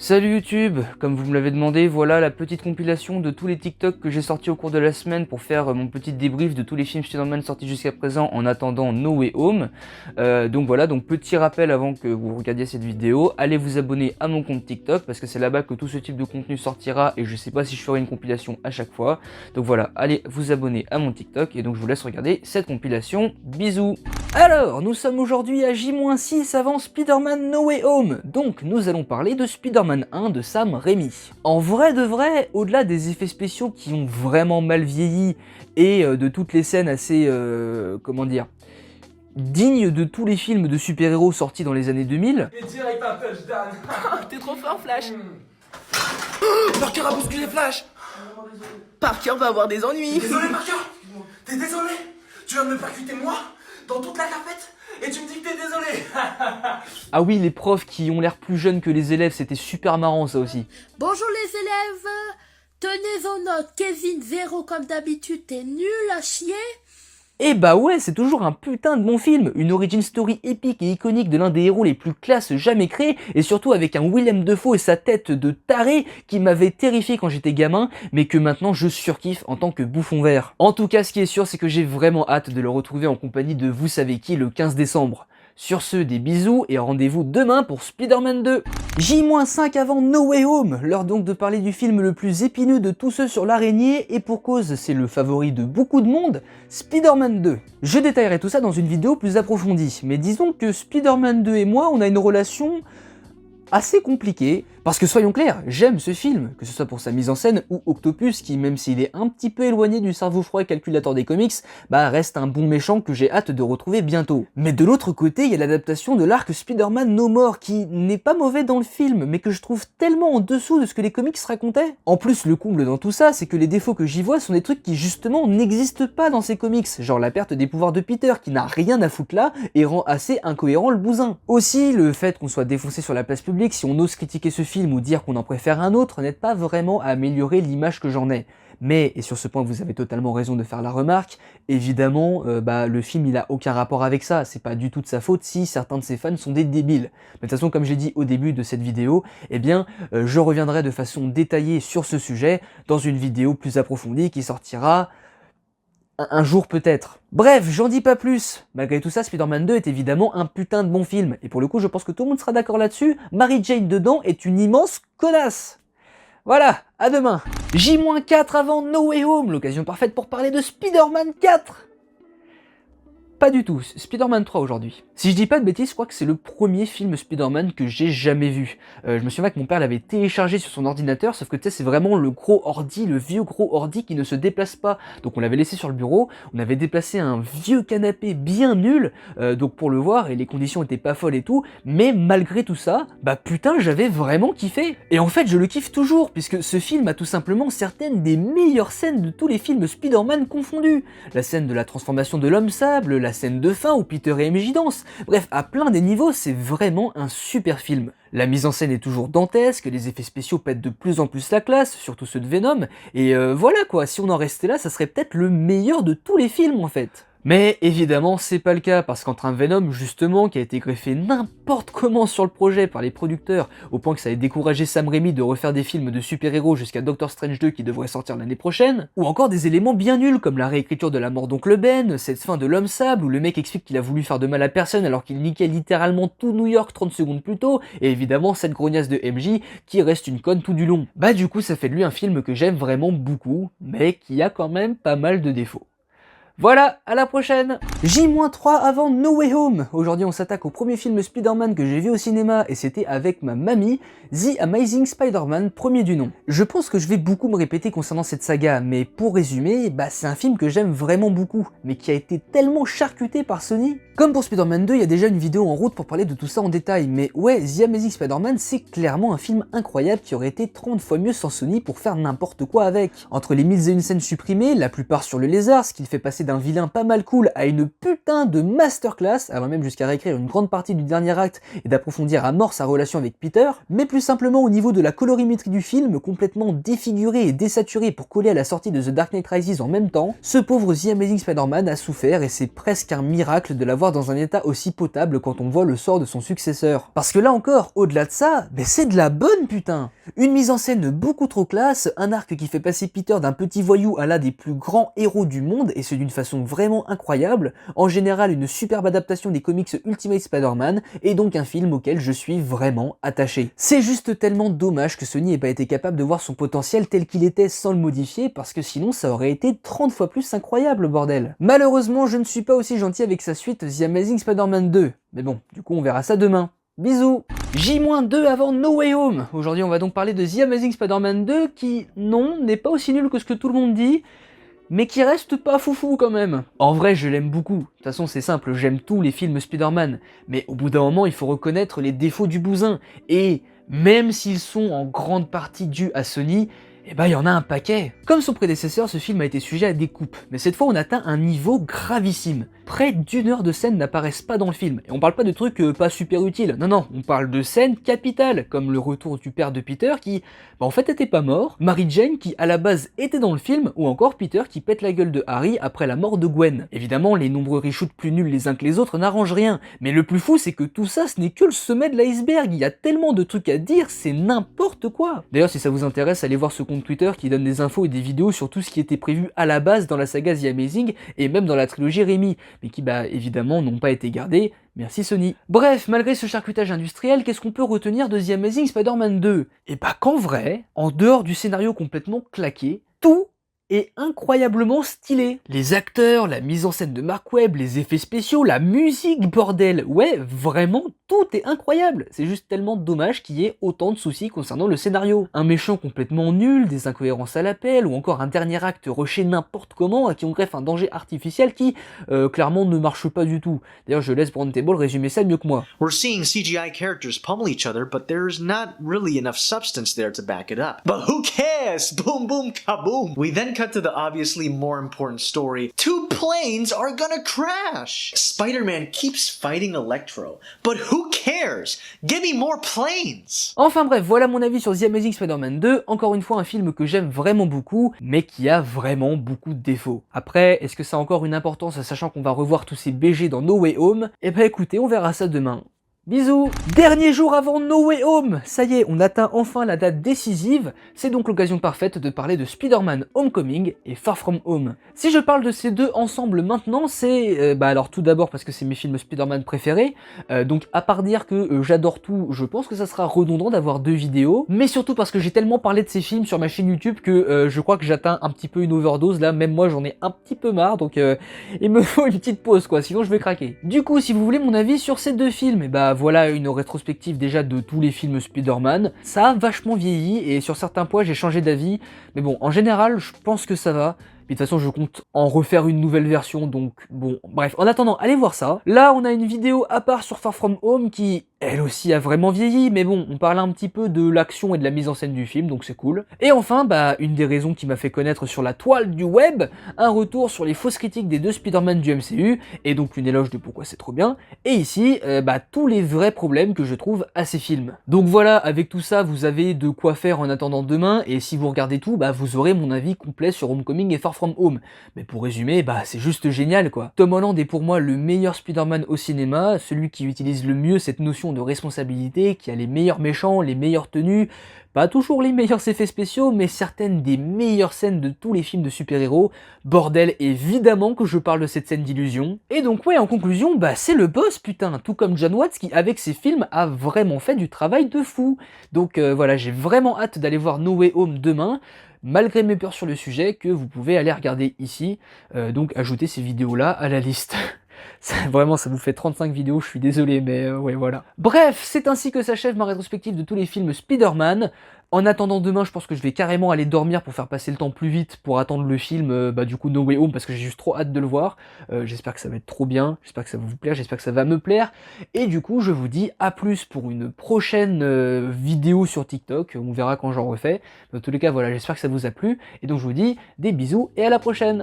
Salut YouTube, comme vous me l'avez demandé, voilà la petite compilation de tous les TikTok que j'ai sortis au cours de la semaine pour faire mon petit débrief de tous les films Spider-Man sortis jusqu'à présent en attendant No Way Home. Donc voilà, donc petit rappel avant que vous regardiez cette vidéo, allez vous abonner à mon compte TikTok parce que c'est là-bas que tout ce type de contenu sortira et je sais pas si je ferai une compilation à chaque fois. Donc voilà, allez vous abonner à mon TikTok et donc je vous laisse regarder cette compilation. Bisous. Alors, nous sommes aujourd'hui à J-6 avant Spider-Man No Way Home, donc nous allons parler de Spider-Man 1 de Sam Raimi. En vrai de vrai, au-delà des effets spéciaux qui ont vraiment mal vieilli et de toutes les scènes assez, comment dire, dignes de tous les films de super-héros sortis dans les années 2000... Et direct un touchdown. T'es trop fort, Flash. Parker a bousculé Flash. Parker va avoir des ennuis. Désolé Parker. T'es désolé. Tu viens de me percuter moi dans toute la carpette et tu me dis que t'es désolé. Ah oui, les profs qui ont l'air plus jeunes que les élèves, c'était super marrant ça aussi. Bonjour les élèves, tenez vos notes, Kevin 0 comme d'habitude, t'es nul à chier. Et bah ouais, c'est toujours un putain de bon film, une origin story épique et iconique de l'un des héros les plus classes jamais créés, et surtout avec un Willem Dafoe et sa tête de taré qui m'avait terrifié quand j'étais gamin, mais que maintenant je surkiffe en tant que bouffon vert. En tout cas, ce qui est sûr, c'est que j'ai vraiment hâte de le retrouver en compagnie de vous savez qui le 15 décembre. Sur ce, des bisous et rendez-vous demain pour Spider-Man 2. J-5 avant No Way Home, l'heure donc de parler du film le plus épineux de tous ceux sur l'araignée, et pour cause, c'est le favori de beaucoup de monde, Spider-Man 2. Je détaillerai tout ça dans une vidéo plus approfondie, mais disons que Spider-Man 2 et moi, on a une relation assez compliquée, parce que soyons clairs, j'aime ce film, que ce soit pour sa mise en scène ou Octopus qui, même s'il est un petit peu éloigné du cerveau froid et calculateur des comics, bah reste un bon méchant que j'ai hâte de retrouver bientôt. Mais de l'autre côté, il y a l'adaptation de l'arc Spider-Man No More qui n'est pas mauvais dans le film, mais que je trouve tellement en dessous de ce que les comics racontaient. En plus, le comble dans tout ça, c'est que les défauts que j'y vois sont des trucs qui justement n'existent pas dans ces comics, genre la perte des pouvoirs de Peter qui n'a rien à foutre là et rend assez incohérent le bousin. Aussi, le fait qu'on soit défoncé sur la place publique, si on ose critiquer ce film ou dire qu'on en préfère un autre, n'aide pas vraiment à améliorer l'image que j'en ai. Mais, et sur ce point vous avez totalement raison de faire la remarque, évidemment, le film il a aucun rapport avec ça, c'est pas du tout de sa faute si certains de ses fans sont des débiles. Mais de toute façon, comme j'ai dit au début de cette vidéo, eh bien, je reviendrai de façon détaillée sur ce sujet dans une vidéo plus approfondie qui sortira un jour peut-être. Bref, j'en dis pas plus. Malgré tout ça, Spider-Man 2 est évidemment un putain de bon film. Et pour le coup, je pense que tout le monde sera d'accord là-dessus. Mary Jane dedans est une immense connasse. Voilà, à demain. J-4 avant No Way Home, l'occasion parfaite pour parler de Spider-Man 4. Pas du tout, Spider-Man 3 aujourd'hui. Si je dis pas de bêtises, je crois que c'est le premier film Spider-Man que j'ai jamais vu. Je me souviens que mon père l'avait téléchargé sur son ordinateur, sauf que tu sais, c'est vraiment le gros ordi, le vieux gros ordi qui ne se déplace pas. Donc on l'avait laissé sur le bureau, on avait déplacé un vieux canapé bien nul, donc pour le voir, et les conditions étaient pas folles et tout, mais malgré tout ça, bah putain, j'avais vraiment kiffé. Et en fait, je le kiffe toujours, puisque ce film a tout simplement certaines des meilleures scènes de tous les films Spider-Man confondus. La scène de la transformation de l'homme-sable, la scène de fin où Peter et MJ dansent. Bref, à plein des niveaux, c'est vraiment un super film. La mise en scène est toujours dantesque, les effets spéciaux pètent de plus en plus la classe, surtout ceux de Venom, et voilà quoi, si on en restait là, ça serait peut-être le meilleur de tous les films en fait. Mais évidemment, c'est pas le cas, parce qu'entre un Venom, justement, qui a été greffé n'importe comment sur le projet par les producteurs, au point que ça ait découragé Sam Raimi de refaire des films de super-héros jusqu'à Doctor Strange 2 qui devrait sortir l'année prochaine, ou encore des éléments bien nuls comme la réécriture de la mort d'Oncle Ben, cette fin de l'homme-sable où le mec explique qu'il a voulu faire de mal à personne alors qu'il niquait littéralement tout New York 30 secondes plus tôt, et évidemment cette grognasse de MJ qui reste une conne tout du long. Bah du coup, ça fait de lui un film que j'aime vraiment beaucoup, mais qui a quand même pas mal de défauts. Voilà, à la prochaine. J-3 avant No Way Home. Aujourd'hui, on s'attaque au premier film Spider-Man que j'ai vu au cinéma et c'était avec ma mamie, The Amazing Spider-Man, premier du nom. Je pense que je vais beaucoup me répéter concernant cette saga, mais pour résumer, c'est un film que j'aime vraiment beaucoup, mais qui a été tellement charcuté par Sony. Comme pour Spider-Man 2, il y a déjà une vidéo en route pour parler de tout ça en détail, mais ouais, The Amazing Spider-Man, c'est clairement un film incroyable qui aurait été 30 fois mieux sans Sony pour faire n'importe quoi avec. Entre les 1001 scènes supprimées, la plupart sur le lézard, ce qui le fait passer d'un vilain pas mal cool à une putain de masterclass, allant même jusqu'à réécrire une grande partie du dernier acte et d'approfondir à mort sa relation avec Peter, mais plus simplement au niveau de la colorimétrie du film, complètement défiguré et désaturé pour coller à la sortie de The Dark Knight Rises en même temps, ce pauvre The Amazing Spider-Man a souffert et c'est presque un miracle de l'avoir voir dans un état aussi potable quand on voit le sort de son successeur. Parce que là encore, au-delà de ça, mais c'est de la bonne putain. Une mise en scène beaucoup trop classe, un arc qui fait passer Peter d'un petit voyou à l'un des plus grands héros du monde, et ce d'une façon vraiment incroyable, en général une superbe adaptation des comics Ultimate Spider-Man, et donc un film auquel je suis vraiment attaché. C'est juste tellement dommage que Sony ait pas été capable de voir son potentiel tel qu'il était sans le modifier, parce que sinon ça aurait été 30 fois plus incroyable, bordel. Malheureusement, je ne suis pas aussi gentil avec sa suite The Amazing Spider-Man 2, mais bon, du coup on verra ça demain. Bisous. J-2 avant No Way Home. Aujourd'hui on va donc parler de The Amazing Spider-Man 2 qui, non, n'est pas aussi nul que ce que tout le monde dit, mais qui reste pas foufou quand même. En vrai je l'aime beaucoup, de toute façon c'est simple, j'aime tous les films Spider-Man, mais au bout d'un moment il faut reconnaître les défauts du bousin, et même s'ils sont en grande partie dus à Sony, eh ben il y en a un paquet. Comme son prédécesseur, ce film a été sujet à des coupes, mais cette fois on atteint un niveau gravissime. Près d'1 heure de scènes n'apparaissent pas dans le film, et on parle pas de trucs pas super utiles, non, on parle de scènes capitales, comme le retour du père de Peter qui, en fait était pas mort, Mary Jane qui à la base était dans le film, ou encore Peter qui pète la gueule de Harry après la mort de Gwen. Évidemment, les nombreux reshoots plus nuls les uns que les autres n'arrangent rien, mais le plus fou c'est que tout ça ce n'est que le sommet de l'iceberg, il y a tellement de trucs à dire, c'est n'importe quoi. D'ailleurs si ça vous intéresse, allez voir ce compte Twitter qui donne des infos et des vidéos sur tout ce qui était prévu à la base dans la saga The Amazing, et même dans la trilogie Raimi, mais qui évidemment n'ont pas été gardés. Merci Sony. Bref, malgré ce charcutage industriel, qu'est-ce qu'on peut retenir de The Amazing Spider-Man 2 ? Et qu'en vrai, en dehors du scénario complètement claqué, tout est incroyablement stylé. Les acteurs, la mise en scène de Mark Webb, les effets spéciaux, la musique, bordel. Ouais, vraiment, tout est incroyable. C'est juste tellement dommage qu'il y ait autant de soucis concernant le scénario. Un méchant complètement nul, des incohérences à l'appel, ou encore un dernier acte rushé n'importe comment, à qui on greffe un danger artificiel qui, clairement, ne marche pas du tout. D'ailleurs, je laisse Browntable résumer ça mieux que moi. We're seeing CGI characters pummel each other, but there's not really enough substance there to back it up. But who cares? Boom, boom, kaboom! We then cut to the obviously more important story. 2 planes are gonna crash! Spider-Man keeps fighting Electro, but who cares? Give me more planes! Enfin bref, voilà mon avis sur The Amazing Spider-Man 2, encore une fois un film que j'aime vraiment beaucoup, mais qui a vraiment beaucoup de défauts. Après, est-ce que ça a encore une importance, sachant qu'on va revoir tous ces BG dans No Way Home ? Eh ben écoutez, on verra ça demain. Bisous. Dernier jour avant No Way Home. Ça y est, on atteint enfin la date décisive. C'est donc l'occasion parfaite de parler de Spider-Man Homecoming et Far From Home. Si je parle de ces deux ensemble maintenant, c'est... alors tout d'abord parce que c'est mes films Spider-Man préférés. Donc à part dire que j'adore tout, je pense que ça sera redondant d'avoir 2 vidéos. Mais surtout parce que j'ai tellement parlé de ces films sur ma chaîne YouTube que je crois que j'atteins un petit peu une overdose. Là, même moi j'en ai un petit peu marre. Donc il me faut une petite pause quoi, sinon je vais craquer. Du coup, si vous voulez mon avis sur ces 2 films, voilà une rétrospective déjà de tous les films Spider-Man. Ça a vachement vieilli et sur certains points j'ai changé d'avis. Mais bon, en général, je pense que ça va. Mais de toute façon, je compte en refaire une nouvelle version, donc bon, bref. En attendant, allez voir ça. Là, on a une vidéo à part sur Far From Home qui, elle aussi, a vraiment vieilli, mais bon, on parle un petit peu de l'action et de la mise en scène du film, donc c'est cool. Et enfin, une des raisons qui m'a fait connaître sur la toile du web, un retour sur les fausses critiques des 2 Spider-Man du MCU, et donc une éloge de pourquoi c'est trop bien, et ici, tous les vrais problèmes que je trouve à ces films. Donc voilà, avec tout ça, vous avez de quoi faire en attendant demain, et si vous regardez tout, vous aurez mon avis complet sur Homecoming et Far From Home. Mais pour résumer, c'est juste génial quoi. Tom Holland est pour moi le meilleur Spider-Man au cinéma, celui qui utilise le mieux cette notion de responsabilité, qui a les meilleurs méchants, les meilleures tenues, pas toujours les meilleurs effets spéciaux, mais certaines des meilleures scènes de tous les films de super-héros. Bordel, évidemment que je parle de cette scène d'illusion. Et donc ouais, en conclusion, c'est le boss putain, tout comme Jon Watts qui avec ses films a vraiment fait du travail de fou. Donc voilà, j'ai vraiment hâte d'aller voir No Way Home demain, malgré mes peurs sur le sujet, que vous pouvez aller regarder ici, donc ajouter ces vidéos-là à la liste. Vraiment, ça vous fait 35 vidéos, je suis désolé, mais ouais, voilà. Bref, c'est ainsi que s'achève ma rétrospective de tous les films Spider-Man. En attendant demain, je pense que je vais carrément aller dormir pour faire passer le temps plus vite, pour attendre le film, du coup No Way Home, parce que j'ai juste trop hâte de le voir. J'espère que ça va être trop bien, j'espère que ça va vous plaire, j'espère que ça va me plaire. Et du coup, je vous dis à plus pour une prochaine vidéo sur TikTok, on verra quand j'en refais. Dans tous les cas, voilà, j'espère que ça vous a plu. Et donc je vous dis des bisous et à la prochaine.